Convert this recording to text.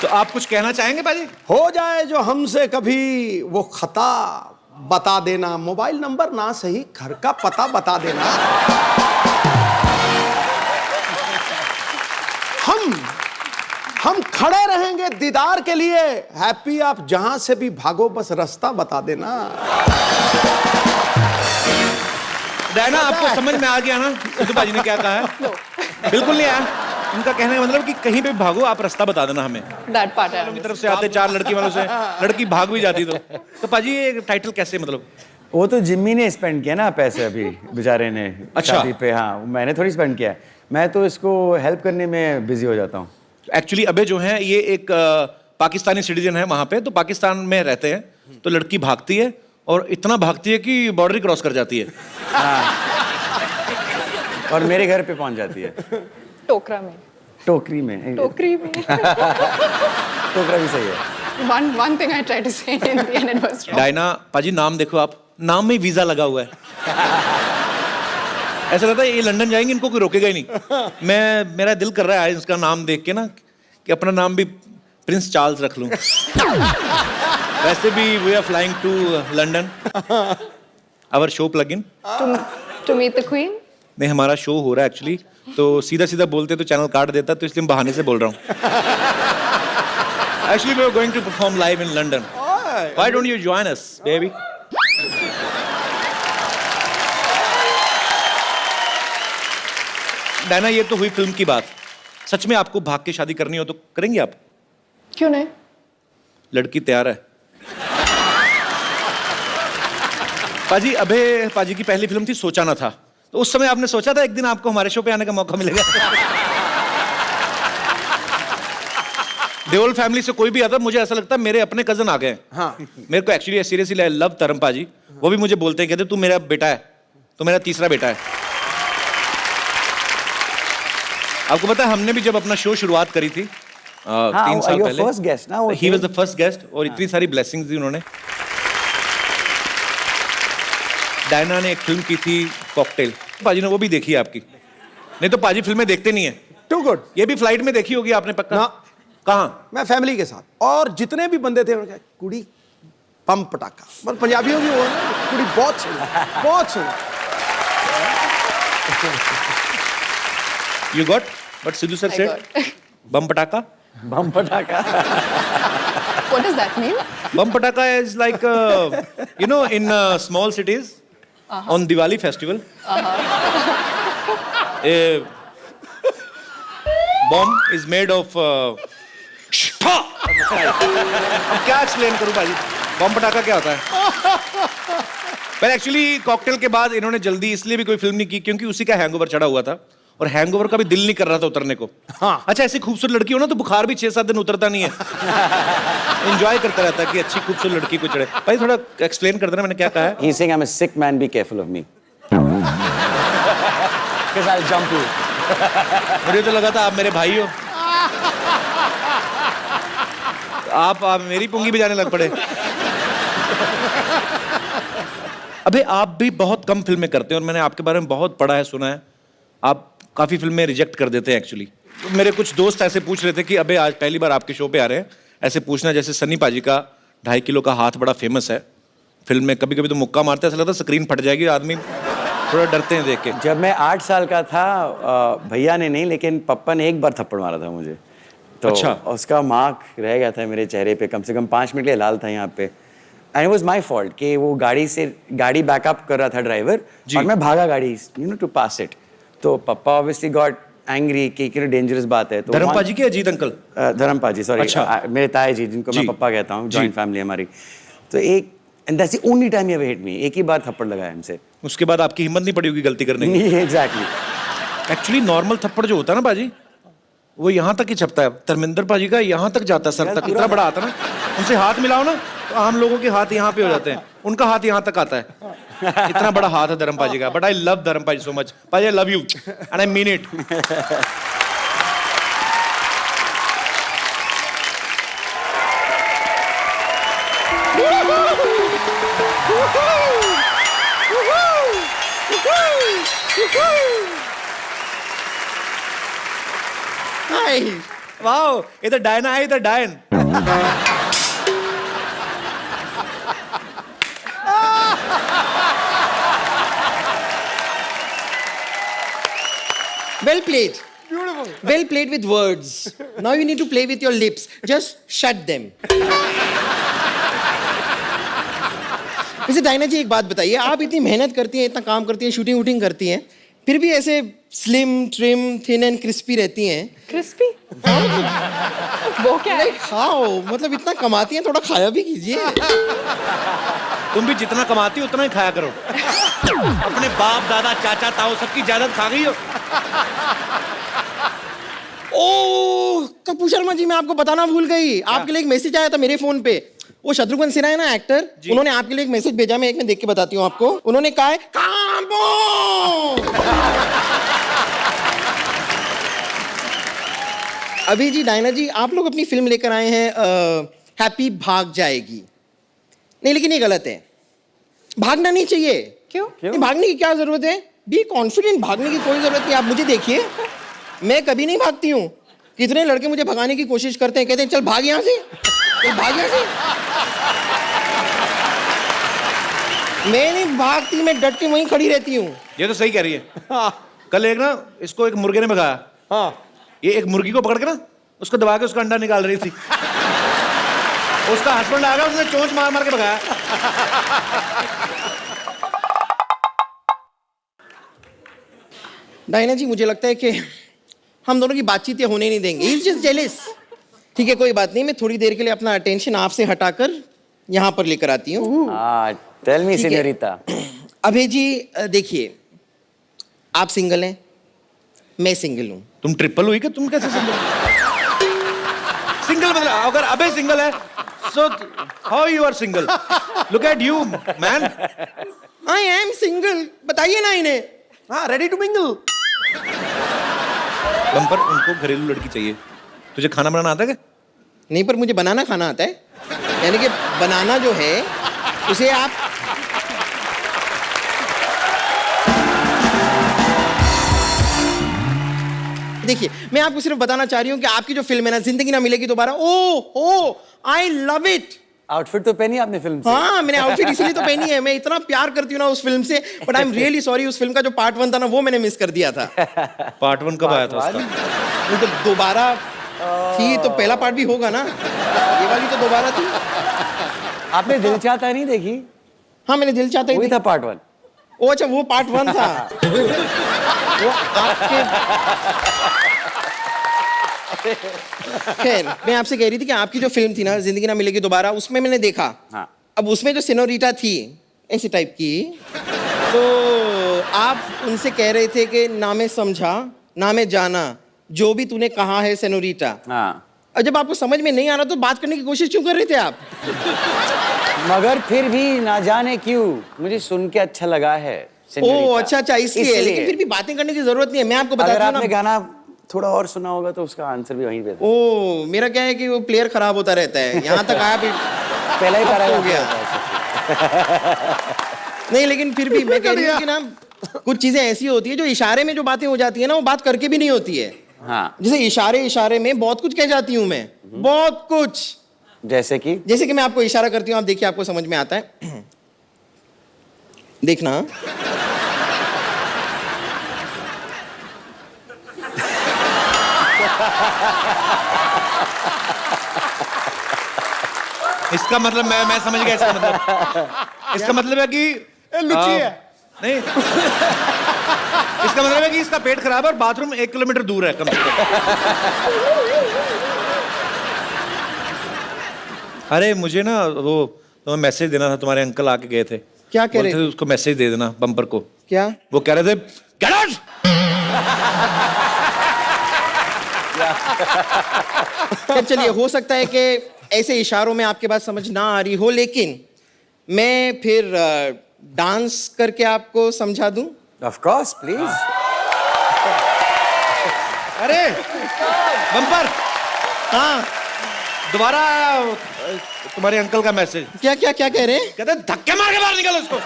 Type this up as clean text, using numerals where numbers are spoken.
तो आप कुछ कहना चाहेंगे पाजी? हो जाए जो हमसे कभी वो खता, बता देना। मोबाइल नंबर ना सही, घर का पता बता देना। हम खड़े रहेंगे दीदार के लिए। हैप्पी आप जहां से भी भागो, बस रास्ता बता देना। डायना, आपको समझ में आ गया ना सिद्धू पाजी ने क्या कहा है? बिल्कुल नहीं आया। उनका कहने का मतलब कि कहीं पे भागो, आप रास्ता बता देना हमें। That part है। की तरफ से आते 4 लड़की वालों से, लड़की भाग भी जाती तो पाजी ये टाइटल कैसे, मतलब? वो तो जिम्मी ने स्पेंड किया ना पैसे अभी बेचारे ने। अच्छा। शादी पे। हाँ, मैंने थोड़ी स्पेंड किया है। मैं तो इसको हेल्प करने में बिजी हो जाता हूँ। एक्चुअली अबे जो है ये एक पाकिस्तानी सिटीजन है वहां पे, तो पाकिस्तान में रहते हैं, तो लड़की भागती है और इतना भागती है कि बॉर्डर क्रॉस कर जाती है। और मेरे घर पे पहुंच जाती है। टोकरा में। टोकरी में। टोकरी में। टोकरा भी सही है। One thing I tried to say in the end it was wrong. Diana पाजी, नाम देखो आप, नाम में वीजा लगा हुआ है। ऐसा लगता है ये लंदन जाएंगे, इनको कोई रोकेगा ही नहीं। मेरा दिल कर रहा है इसका नाम देख के ना कि अपना नाम भी प्रिंस चार्ल्स रख लूं। वैसे भी we are flying to London, our show plug in. To meet the queen? नहीं, हमारा शो हो रहा है एक्चुअली, तो सीधा सीधा बोलते तो चैनल काट देता, तो इसलिए बहाने से बोल रहा हूँ। Actually we are going to perform live in London. Why don't you join us baby? Diana, ये तो हुई फिल्म की बात। सच में आपको भाग के शादी करनी हो तो करेंगे आप? क्यों नहीं? लड़की तैयार है। पाजी, अबे पाजी की पहली फिल्म थी सोचा ना था, तो उस समय आपने सोचा था एक दिन आपको हमारे शो पे आने का मौका मिलेगा? देओल फैमिली से कोई भी आता, मुझे ऐसा लगता है मेरे अपने कजन आ गए। हाँ। मेरे को एक्चुअली सीरियसली आई लव तरम पाजी। वो भी मुझे बोलते हैं, कहते तू मेरा बेटा है, तो मेरा तीसरा बेटा है। आपको पता है हमने भी जब अपना शो शुरुआत करी थी 3 साल पहले, फर्स्ट गेस्ट ना, he was the first guest, और इतनी सारी ब्लेसिंग्स दी उन्होंने। डायना ने एक फिल्म की थी कॉकटेल, पाजी ने वो भी देखी है आपकी? नहीं तो पाजी फिल्में देखते नहीं है। Too good. ये भी फ्लाइट में देखी होगी आपने पक्का? ना। कहाँ? मैं फैमिली के साथ, और जितने भी बंदे थे उन्होंने कहा कुड़ी पम पटाखा, मतलब पंजाबियों की वो है ना, कुड़ी बहुत सुंदर, बहुत सुंदर। You got what Sidhu sir I said? got. Bum pataka? बम पटाखा। What does that mean? Bum pataka is like you know, in small cities on Diwali festival, a bomb is made of अब क्या explain करूं भाई? बम पटाखा क्या होता है? पर एक्चुअली कॉकटेल के बाद इन्होंने जल्दी इसलिए भी कोई फिल्म नहीं की क्योंकि उसी का हैंगओवर चढ़ा हुआ था, और हैंगओवर का भी दिल नहीं कर रहा था उतरने को। हाँ। अच्छा, ऐसी खूबसूरत लड़की हो ना तो बुखार भी 6-7 दिन उतरता नहीं है। एंजॉय करता रहता है कि अच्छी खूबसूरत लड़की को चढ़े। भाई थोड़ा एक्सप्लेन कर देना मैंने क्या कहा है। He's saying I'm a sick man, be careful of me. Because I'll jump you. मुझे तो लगा था आप मेरे भाई हो, आप मेरी पुंगी भी जाने लग पड़े। अबे आप भी बहुत कम फिल्में करते हैं और मैंने आपके बारे में बहुत पढ़ा है, सुना है, आप काफी फिल्में रिजेक्ट कर देते हैं एक्चुअली। तो मेरे कुछ दोस्त ऐसे पूछ रहे थे कि अबे आज पहली बार आपके शो पे आ रहे हैं, ऐसे पूछना जैसे सन्नी पाजी का 2.5 किलो का हाथ बड़ा फेमस है फिल्म में, कभी कभी तो मुक्का मारते हैं, ऐसा लगता है स्क्रीन फट जाएगी, आदमी थोड़ा डरते हैं देख के। जब मैं 8 साल का था, भैया ने नहीं लेकिन पप्पा ने एक बार थप्पड़ मारा था मुझे, तो अच्छा। उसका मार्क रह गया था मेरे चेहरे पे, कम से कम 5 मिनट के लिए लाल था यहाँ पे। And it was my fault कि वो गाड़ी बैकअप कर रहा था ड्राइवर, और मैं भागा गाड़ी, you know, to pass it. तो पप्पा ऑब्वियसली गॉट एंग्री कि डेंजरस बात है। तो धर्म पाजी की अजीत अंकल? धर्म पाजी, सॉरी। अच्छा। मेरे ताए जी, जिनको मैं पप्पा कहता हूँ, जॉइंट फैमिली हमारी। तो and that's the only time he ever hit me, एक ही बार थप्पड़ लगाया हमसे। उसके बाद आपकी हिम्मत नहीं पड़ी होगी गलती करने की? एग्जैक्टली। एक्चुअली नॉर्मल थप्पड़ जो होता है ना बाजी, वो यहाँ तक ही छपता है। धर्मेंद्र पाजी का यहाँ तक जाता है, सर तक, इतना बड़ा आता है ना, उनसे हाथ मिलाओ ना तो आम लोगों के हाथ यहाँ पे हो जाते हैं, उनका हाथ यहाँ तक आता है। इतना बड़ा हाथ है धर्म पाजी का। बट आई लव धर्म पाजी सो मच। पाजी, I love you and I mean it. Wow, इधर डायना है, इधर डायन। Well played. Beautiful. Well played with words. Now you need to play with your lips. Just shut them. वैसे Diana जी एक बात बताइए, आप इतनी मेहनत करती हैं, इतना काम करती हैं, शूटिंग वूटिंग करती हैं, फिर भी ऐसे slim trim thin and crispy रहती हैं। Crispy? वो क्या है? नहीं खाओ, मतलब इतना कमाती हैं, थोड़ा खाया भी कीजिए। तुम भी जितना कमाती हो उतना ही खाया करो। अपने बाप दादा चाचा ताऊ सबकी जायदाद खा गई हो। ओह कपूर शर्मा जी, मैं आपको बताना भूल गई, आपके लिए एक मैसेज आया था मेरे फोन पे। वो शत्रुघ्न सिन्हा है ना एक्टर, उन्होंने आपके लिए एक मैसेज भेजा, मैं एक में देख के बताती हूँ आपको। उन्होंने कहा है कांबो। अभी जी डायना जी, आप लोग अपनी फिल्म लेकर आए हैं हैप्पी भाग जाएगी। नहीं लेकिन ये गलत है, भागना नहीं चाहिए। क्यों? नहीं, भागने की क्या जरूरत है? बी कॉन्फिडेंट, भागने की कोई जरूरत नहीं। आप मुझे देखिए, मैं कभी नहीं भागती हूँ। कितने लड़के मुझे भगाने की कोशिश करते हैं, कहते हैं चल भाग यहाँ से, चल भाग यहाँ से। मैं नहीं भागती, मैं डट के वहीं खड़ी रहती हूँ। ये तो सही कह रही है। कल एक ना इसको एक मुर्गे ने भगाया। हाँ, ये एक मुर्गी को पकड़ के ना उसको दबा के उसका अंडा निकाल रही थी। उसका हस्बैंड आ गया, उसने चोंच मार मार के भगाया। डायना जी, मुझे लगता है कि हम दोनों की बातचीत ये होने नहीं देंगे। He's just jealous। ठीक है, कोई बात नहीं, मैं थोड़ी देर के लिए अपना अटेंशन आपसे हटाकर यहाँ पर लेकर आती हूँ। टेल मी ठीक है। सीनियोरिटा। अभय जी देखिए, आप सिंगल हैं, मैं सिंगल हूँ। तुम ट्रिपल हुई क्या? तुम कैसे सिंगल? सिंगल मतलब अगर अबे सिंगल है, so how you are single? Look at you, man. I am single, बताइए ना इन्हें। हाँ, रेडी टू मिंगल। बम्पर, उनको घरेलू लड़की चाहिए। तुझे खाना बनाना आता है क्या? नहीं, पर मुझे बनाना खाना आता है। यानी कि बनाना जो है उसे आप देखिए, मैं आपको सिर्फ बताना चाह रही हूँ कि आपकी जो फिल्म है ना, जिंदगी ना मिलेगी दोबारा, ओ आई लव इट। आउटफिट तो पहनी आपने फिल्म से? हाँ, मैंने आउटफिट इसलिए तो पहनी है, मैं इतना प्यार करती हूँ ना उस फिल्म से। But I am really sorry, उस फिल्म का जो पार्ट 1 था ना, वो मैंने मिस कर दिया था। पार्ट 1 कब आया था उसका? वो तो दोबारा थी, तो पहला पार्ट भी होगा ना, ये वाली तो दोबारा थी। आपने दिल चाहता नहीं देखी? हाँ, मैंने दिल चाहता ही वही था पार्ट 1। ओ अच्छा, वो पार्ट 1 था। वो आपके खैर, मैं आपसे कह रही थी कि आपकी जो फिल्म थी ना, जिंदगी ना मिलेगी दोबारा, उसमें मैंने देखा। हाँ। अब उसमें जो सिनोरिटा थी ऐसी टाइप की, तो आप उनसे कह रहे थे कि ना मैं समझा ना मैं जाना, जो भी तूने कहा है सिनोरिटा। हाँ। और जब आपको समझ में नहीं आ रहा तो बात करने की कोशिश क्यों कर रहे थे आप? मगर फिर भी ना जाने क्यों मुझे सुन के अच्छा लगा है। ओ अच्छा, इसलिए। लेकिन फिर भी बातें करने की जरूरत नहीं है, मैं आपको अगर बताता हूँ आपने ना। गाना थोड़ा और सुना होगा तो उसका आंसर भी वहीं पे था। ओ, मेरा क्या है कि वो प्लेयर खराब होता रहता है, यहाँ तक आया भी पहला ही हो हो गया। नहीं, लेकिन फिर भी मैं कह रही हूँ कि ना, कुछ चीजें ऐसी होती है जो इशारे में जो बातें हो जाती है ना, वो बात करके भी नहीं होती है। हाँ। जैसे इशारे में बहुत कुछ कह जाती हूँ मैं, बहुत कुछ। जैसे कि मैं आपको इशारा करती हूँ, आप देखिए आपको समझ में आता है। देखना। इसका मतलब मैं समझ गया। इसका मतलब है कि लुच्ची है। नहीं, इसका मतलब है कि इसका पेट खराब है और बाथरूम 1 किलोमीटर दूर है कम से कम। अरे मुझे ना वो तुम्हें मैसेज देना था, तुम्हारे अंकल आके गए थे। क्या कह रहे थे? उसको मैसेज दे देना बम्पर को। क्या? वो कह रहे थे Get out! चलिए, हो सकता है कि ऐसे इशारों में आपके बात समझ ना आ रही हो, लेकिन मैं फिर डांस करके आपको समझा दूं। Of course, please. अरे बम्पर, हाँ, दोबारा तुम्हारे अंकल का मैसेज। क्या क्या क्या कह रहे हैं? कहते धक्के मार के बाहर निकल उसको।